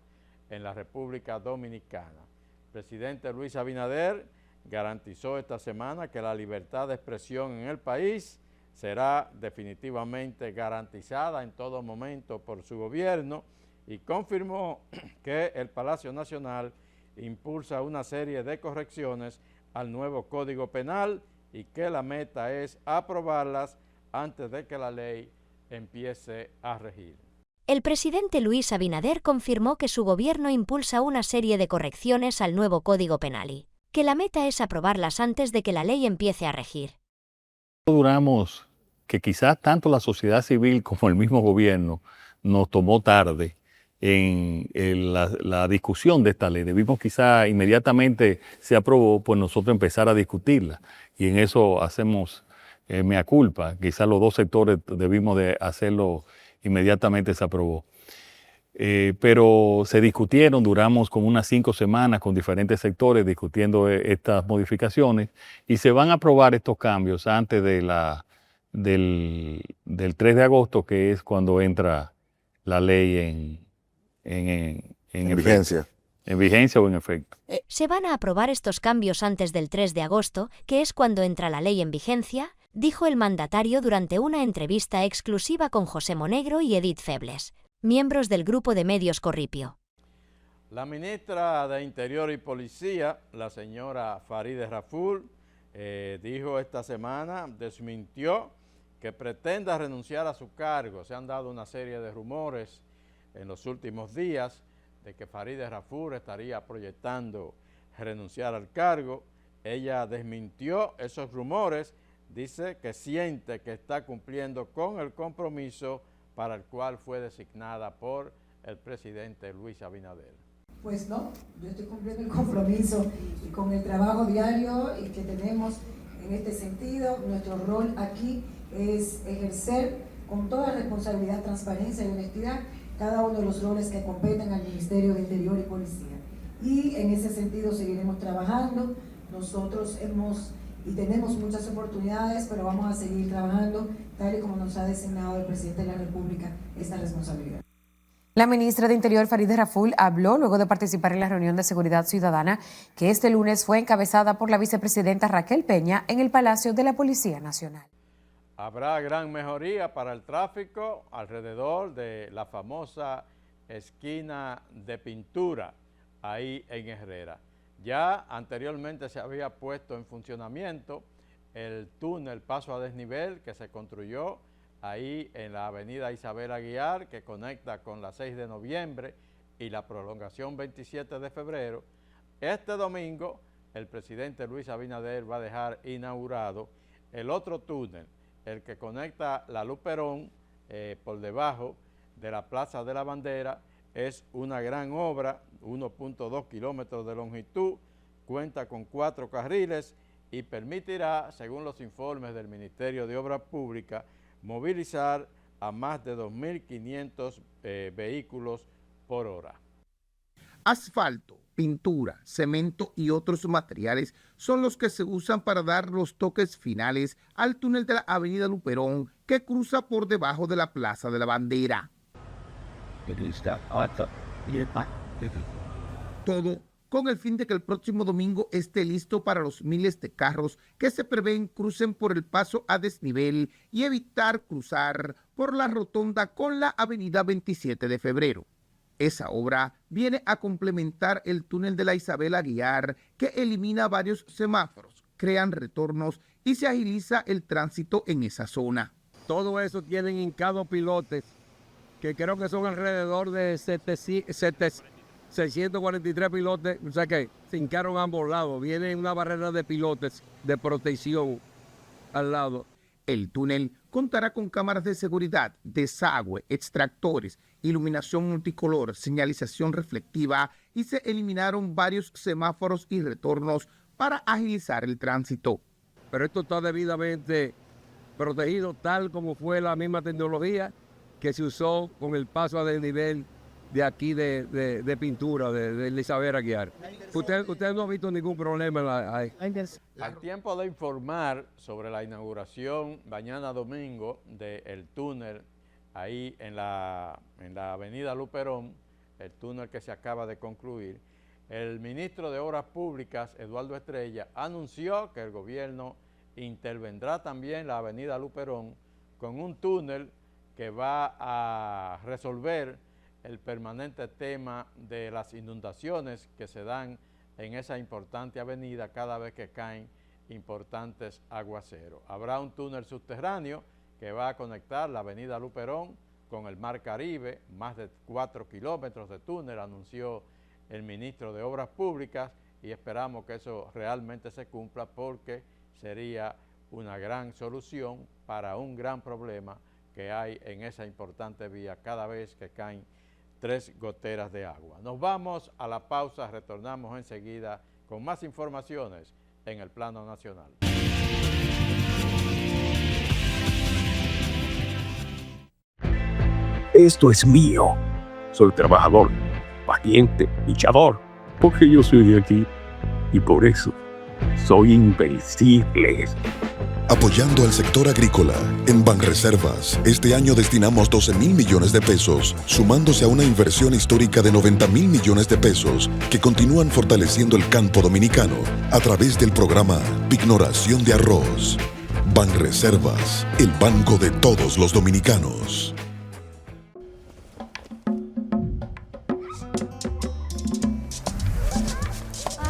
Speaker 1: en la República Dominicana. El presidente Luis Abinader garantizó esta semana que la libertad de expresión en el país será definitivamente garantizada en todo momento por su gobierno y confirmó que el Palacio Nacional impulsa una serie de correcciones al nuevo Código Penal y que la meta es aprobarlas antes de que la ley empiece a regir.
Speaker 2: El presidente Luis Abinader confirmó que su gobierno impulsa una serie de correcciones al nuevo Código Penal y que la meta es aprobarlas antes de que la ley empiece a regir.
Speaker 3: Duramos que quizás tanto la sociedad civil como el mismo gobierno nos tomó tarde en la discusión de esta ley. Debimos quizás inmediatamente se aprobó, pues nosotros empezar a discutirla y en eso hacemos mea culpa. Quizás los dos sectores debimos de hacerlo inmediatamente, se aprobó. Pero se discutieron, duramos como unas 5 semanas con diferentes sectores discutiendo estas modificaciones y se van a aprobar estos cambios antes de del 3 de agosto, que es cuando entra la ley en vigencia. En vigencia o en efecto.
Speaker 2: Se van a aprobar estos cambios antes del 3 de agosto, que es cuando entra la ley en vigencia, dijo el mandatario durante una entrevista exclusiva con José Monegro y Edith Febles, miembros del grupo de medios Corripio.
Speaker 1: La ministra de Interior y Policía, la señora Farideh Raful, dijo esta semana, desmintió que pretenda renunciar a su cargo. Se han dado una serie de rumores en los últimos días de que Farideh Raful estaría proyectando renunciar al cargo. Ella desmintió esos rumores, dice que siente que está cumpliendo con el compromiso para el cual fue designada por el presidente Luis Abinader.
Speaker 7: Pues no, yo estoy cumpliendo el compromiso y con el trabajo diario y que tenemos en este sentido. Nuestro rol aquí es ejercer con toda responsabilidad, transparencia y honestidad cada uno de los roles que competen al Ministerio de Interior y Policía. Y en ese sentido seguiremos trabajando. Nosotros tenemos muchas oportunidades, pero vamos a seguir trabajando tal y como nos ha designado el presidente de la República esta responsabilidad.
Speaker 12: La ministra de Interior, Farideh Raful, habló luego de participar en la reunión de seguridad ciudadana que este lunes fue encabezada por la vicepresidenta Raquel Peña en el Palacio de la Policía Nacional.
Speaker 1: Habrá gran mejoría para el tráfico alrededor de la famosa esquina de Pintura, ahí en Herrera. Ya anteriormente se había puesto en funcionamiento el túnel paso a desnivel que se construyó ahí en la avenida Isabel Aguiar, que conecta con la 6 de noviembre y la prolongación 27 de febrero. Este domingo el presidente Luis Abinader va a dejar inaugurado el otro túnel, el que conecta la Luperón por debajo de la Plaza de la Bandera. Es una gran obra, 1.2 kilómetros de longitud, cuenta con 4 carriles y permitirá, según los informes del Ministerio de Obras Públicas, movilizar a más de 2.500 vehículos por hora.
Speaker 13: Asfalto, pintura, cemento y otros materiales son los que se usan para dar los toques finales al túnel de la avenida Luperón que cruza por debajo de la Plaza de la Bandera. Todo con el fin de que el próximo domingo esté listo para los miles de carros que se prevén crucen por el paso a desnivel y evitar cruzar por la rotonda con la avenida 27 de febrero. Esa obra viene a complementar el túnel de la Isabel Aguiar, que elimina varios semáforos, crean retornos y se agiliza el tránsito en esa zona.
Speaker 14: Todo eso tienen hincados pilotes, que creo que son alrededor de
Speaker 5: 643 pilotes, o sea que se hincaron a ambos lados. Viene una barrera de pilotes de protección al lado.
Speaker 13: El túnel contará con cámaras de seguridad, desagüe, extractores, iluminación multicolor, señalización reflectiva y se eliminaron varios semáforos y retornos para agilizar el tránsito.
Speaker 5: Pero esto está debidamente protegido, tal como fue la misma tecnología que se usó con el paso a desnivel de aquí de pintura, de Elizabeth Aguiar. Usted no ha visto ningún problema ahí.
Speaker 1: Al tiempo de informar sobre la inauguración mañana domingo del túnel ahí en la avenida Luperón, el túnel que se acaba de concluir, el ministro de Obras Públicas, Eduardo Estrella, anunció que el gobierno intervendrá también la avenida Luperón con un túnel que va a resolver el permanente tema de las inundaciones que se dan en esa importante avenida cada vez que caen importantes aguaceros. Habrá un túnel subterráneo que va a conectar la avenida Luperón con el Mar Caribe, más de 4 kilómetros de túnel, anunció el ministro de Obras Públicas, y esperamos que eso realmente se cumpla porque sería una gran solución para un gran problema que hay en esa importante vía cada vez que caen 3 goteras de agua. Nos vamos a la pausa, retornamos enseguida con más informaciones en el plano nacional.
Speaker 14: Esto es mío. Soy trabajador, paciente, luchador, porque yo soy de aquí y por eso soy invencible.
Speaker 15: Apoyando al sector agrícola, en Banreservas, este año destinamos 12.000 millones de pesos, sumándose a una inversión histórica de 90.000 millones de pesos que continúan fortaleciendo el campo dominicano a través del programa Pignoración de Arroz. Banreservas, el banco de todos los dominicanos.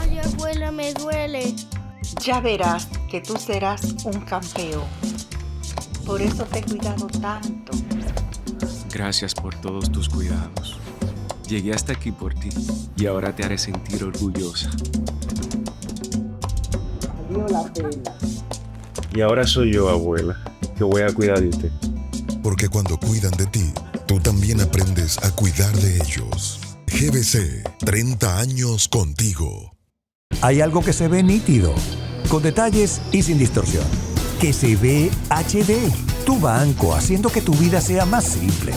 Speaker 16: Ay, abuela, me duele. Ya verás que tú serás un campeón. Por eso te he cuidado tanto.
Speaker 17: Gracias por todos tus cuidados. Llegué hasta aquí por ti y ahora te haré sentir orgullosa.
Speaker 16: Valió la pena.
Speaker 17: Y ahora soy yo, abuela, que voy a cuidar de usted.
Speaker 15: Porque cuando cuidan de ti, tú también aprendes a cuidar de ellos. GBC, 30 años contigo.
Speaker 18: Hay algo que se ve nítido, con detalles y sin distorsión, que se ve HD. Tu banco, haciendo que tu vida sea más simple.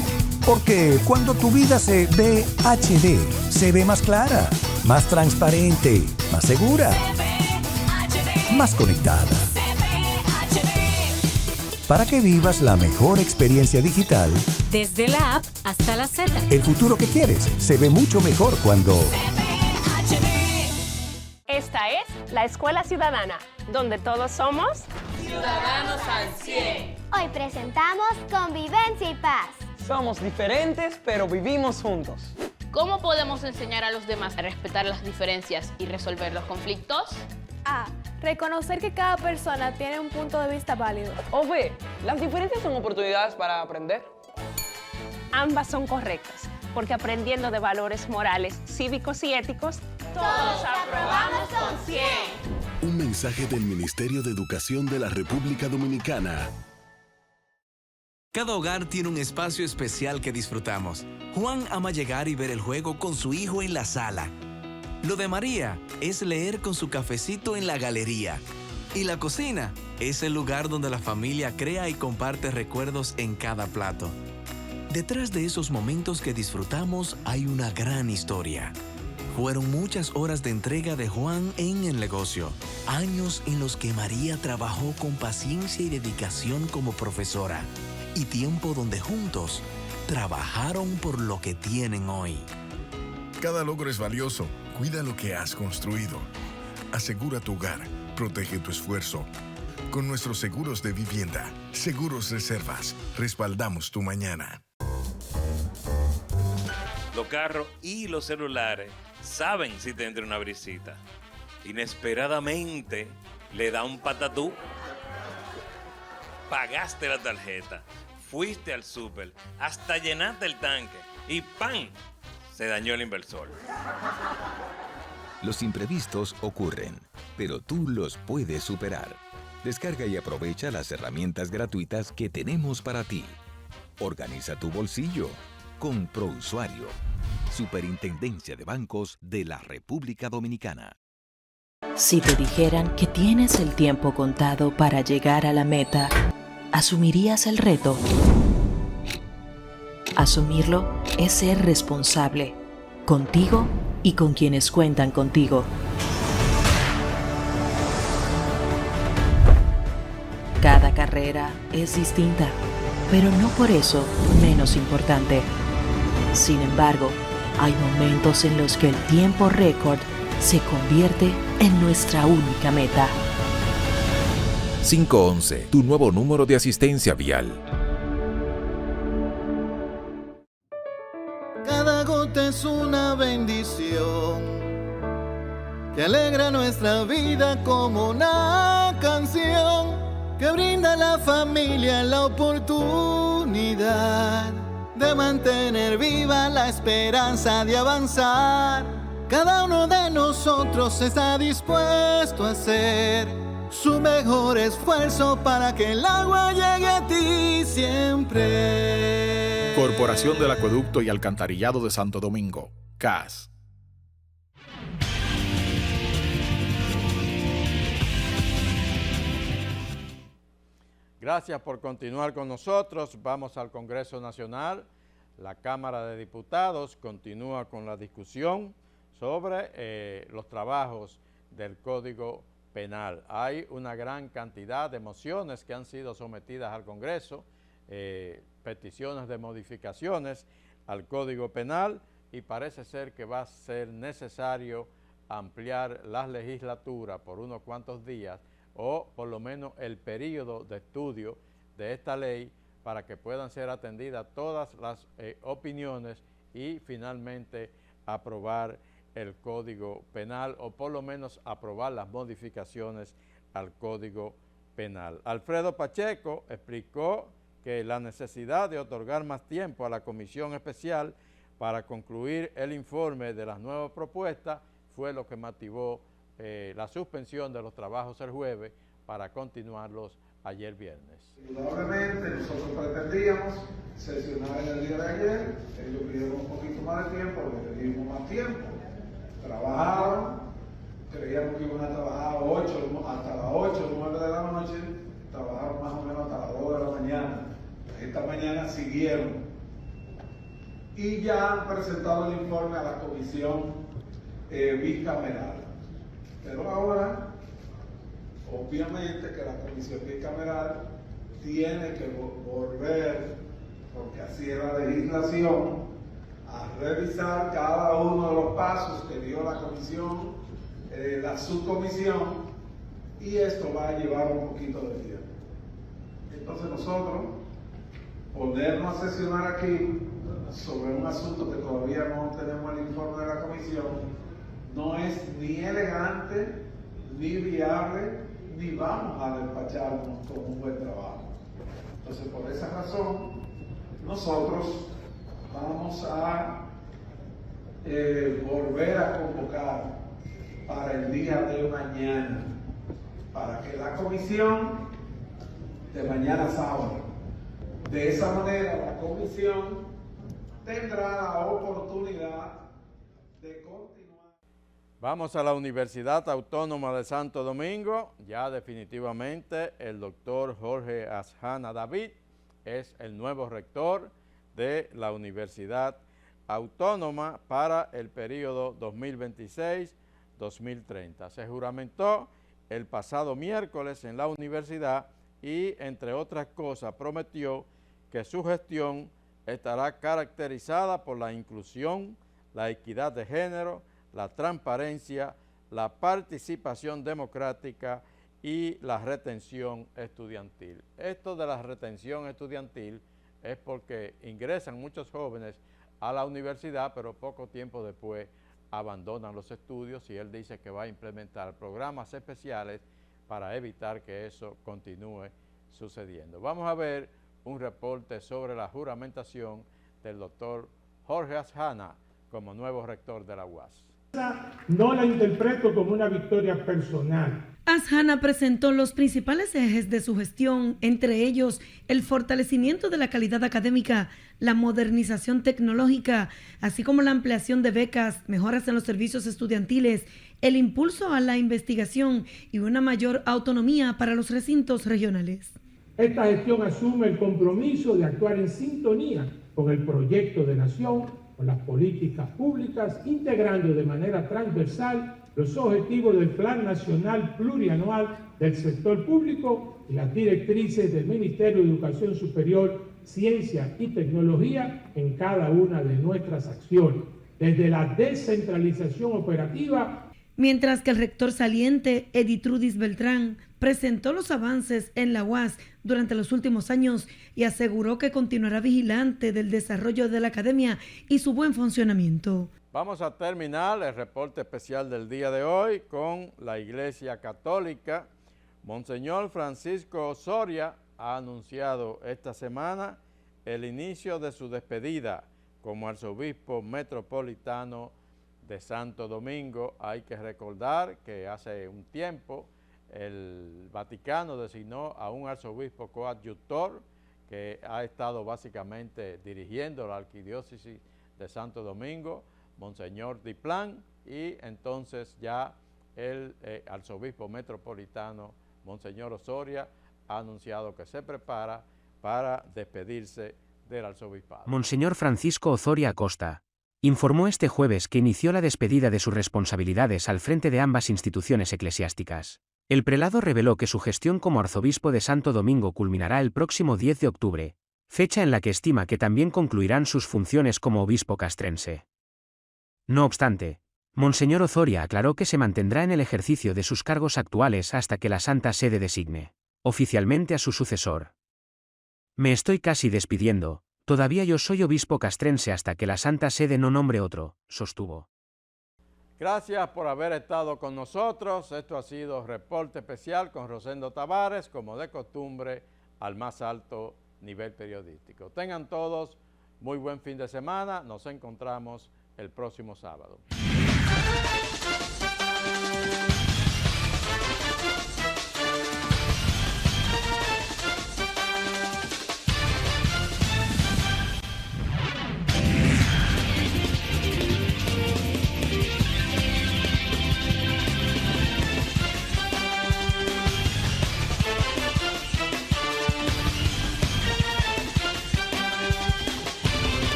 Speaker 18: Porque cuando tu vida se ve HD, se ve más clara, más transparente, más segura, más conectada. Para que vivas la mejor experiencia digital,
Speaker 19: desde la app hasta la Z.
Speaker 18: El futuro que quieres se ve mucho mejor cuando...
Speaker 29: Esta es la Escuela Ciudadana, donde todos somos
Speaker 20: ciudadanos al 100.
Speaker 21: Hoy presentamos Convivencia y Paz.
Speaker 32: Somos diferentes, pero vivimos juntos.
Speaker 30: ¿Cómo podemos enseñar a los demás a respetar las diferencias y resolver los conflictos?
Speaker 23: A. Reconocer que cada persona tiene un punto de vista válido.
Speaker 32: O B. Las diferencias son oportunidades para aprender.
Speaker 29: Ambas son correctas, porque aprendiendo de valores morales, cívicos y éticos,
Speaker 20: todos aprobamos con 100.
Speaker 34: Un mensaje del Ministerio de Educación de la República Dominicana.
Speaker 37: Cada hogar tiene un espacio especial que disfrutamos. Juan ama llegar y ver el juego con su hijo en la sala. Lo de María es leer con su cafecito en la galería. Y la cocina es el lugar donde la familia crea y comparte recuerdos en cada plato. Detrás de esos momentos que disfrutamos hay una gran historia. Fueron muchas horas de entrega de Juan en el negocio. Años en los que María trabajó con paciencia y dedicación como profesora. Y tiempo donde juntos trabajaron por lo que tienen hoy.
Speaker 34: Cada logro es valioso. Cuida lo que has construido. Asegura tu hogar. Protege tu esfuerzo. Con nuestros seguros de vivienda, Seguros Reservas, respaldamos tu mañana.
Speaker 4: Los carros y los celulares saben si te entra una brisita. Inesperadamente le da un patatú. Pagaste la tarjeta, fuiste al súper, hasta llenaste el tanque y ¡pam! se dañó el inversor.
Speaker 2: Los imprevistos ocurren, pero tú los puedes superar. Descarga y aprovecha las herramientas gratuitas que tenemos para ti. Organiza tu bolsillo con ProUsuario. Superintendencia de Bancos de la República Dominicana.
Speaker 3: Si te dijeran que tienes el tiempo contado para llegar a la meta, ¿asumirías el reto? Asumirlo es ser responsable, contigo y con quienes cuentan contigo. Cada carrera es distinta, pero no por eso menos importante. Sin embargo, hay momentos en los que el tiempo récord se convierte en nuestra única meta.
Speaker 6: 511, tu nuevo número de asistencia vial.
Speaker 8: Cada gota es una bendición que alegra nuestra vida como una canción que brinda a la familia la oportunidad de mantener viva la esperanza de avanzar. Cada uno de nosotros está dispuesto a hacer su mejor esfuerzo para que el agua llegue a ti siempre.
Speaker 9: Corporación del Acueducto y Alcantarillado de Santo Domingo, CAS.
Speaker 1: Gracias por continuar con nosotros. Vamos al Congreso Nacional. La Cámara de Diputados continúa con la discusión sobre los trabajos del Código Penal. Hay una gran cantidad de mociones que han sido sometidas al Congreso, peticiones de modificaciones al Código Penal, y parece ser que va a ser necesario ampliar la legislatura por unos cuantos días o por lo menos el periodo de estudio de esta ley para que puedan ser atendidas todas las opiniones y finalmente aprobar el Código Penal o por lo menos aprobar las modificaciones al Código Penal. Alfredo Pacheco explicó que la necesidad de otorgar más tiempo a la Comisión Especial para concluir el informe de las nuevas propuestas fue lo que motivó la suspensión de los trabajos el jueves para continuarlos ayer viernes.
Speaker 10: Indudablemente nosotros pretendíamos sesionar en el día de ayer, ellos pidieron un poquito más de tiempo, le dimos más tiempo, trabajaron, creíamos que iban a trabajar hasta las 8 o 9 de la noche, trabajaron más o menos hasta las 2 de la mañana, esta mañana siguieron y ya han presentado el informe a la comisión bicameral. Pero ahora, obviamente que la comisión bicameral tiene que volver, porque así es la legislación, a revisar cada uno de los pasos que dio la comisión, la subcomisión, y esto va a llevar un poquito de tiempo. Entonces nosotros, ponernos a sesionar aquí sobre un asunto que todavía no tenemos el informe de la comisión, no es ni elegante, ni viable, ni vamos a despacharnos con un buen trabajo. Entonces, por esa razón, nosotros vamos a volver a convocar para el día de mañana, para que la comisión de mañana sábado, de esa manera la comisión tendrá la oportunidad de continuar.
Speaker 1: Vamos a la Universidad Autónoma de Santo Domingo. Ya definitivamente el doctor Jorge Asjana David es el nuevo rector de la Universidad Autónoma para el periodo 2026-2030. Se juramentó el pasado miércoles en la universidad y, entre otras cosas, prometió que su gestión estará caracterizada por la inclusión, la equidad de género, la transparencia, la participación democrática y la retención estudiantil. Esto de la retención estudiantil es porque ingresan muchos jóvenes a la universidad, pero poco tiempo después abandonan los estudios, y él dice que va a implementar programas especiales para evitar que eso continúe sucediendo. Vamos a ver un reporte sobre la juramentación del doctor Jorge Asjana como nuevo rector de la UAS.
Speaker 5: No la interpreto como una victoria personal.
Speaker 7: Asjana presentó los principales ejes de su gestión, entre ellos el fortalecimiento de la calidad académica, la modernización tecnológica, así como la ampliación de becas, mejoras en los servicios estudiantiles, el impulso a la investigación y una mayor autonomía para los recintos regionales.
Speaker 5: Esta gestión asume el compromiso de actuar en sintonía con el proyecto de nación, con las políticas públicas, integrando de manera transversal los objetivos del Plan Nacional Plurianual del Sector Público y las directrices del Ministerio de Educación Superior, Ciencia y Tecnología en cada una de nuestras acciones, desde la descentralización operativa.
Speaker 7: Mientras que el rector saliente, Editrudis Beltrán, presentó los avances en la UAS durante los últimos años y aseguró que continuará vigilante del desarrollo de la academia y su buen funcionamiento.
Speaker 1: Vamos a terminar el reporte especial del día de hoy con la Iglesia Católica. Monseñor Francisco Osoria ha anunciado esta semana el inicio de su despedida como arzobispo metropolitano de Santo Domingo. Hay que recordar que hace un tiempo el Vaticano designó a un arzobispo coadjutor que ha estado básicamente dirigiendo la arquidiócesis de Santo Domingo, Monseñor Diplán, y entonces ya el arzobispo metropolitano, Monseñor Osoria, ha anunciado que se prepara para despedirse del arzobispado.
Speaker 11: Monseñor Francisco Osoria Acosta informó este jueves que inició la despedida de sus responsabilidades al frente de ambas instituciones eclesiásticas. El prelado reveló que su gestión como arzobispo de Santo Domingo culminará el próximo 10 de octubre, fecha en la que estima que también concluirán sus funciones como obispo castrense. No obstante, Monseñor Osoria aclaró que se mantendrá en el ejercicio de sus cargos actuales hasta que la Santa Sede designe oficialmente a su sucesor. Me estoy casi despidiendo, todavía yo soy obispo castrense hasta que la Santa Sede no nombre otro, sostuvo.
Speaker 1: Gracias por haber estado con nosotros. Esto ha sido Reporte Especial con Rosendo Tavares, como de costumbre, al más alto nivel periodístico. Tengan todos muy buen fin de semana. Nos encontramos el próximo sábado.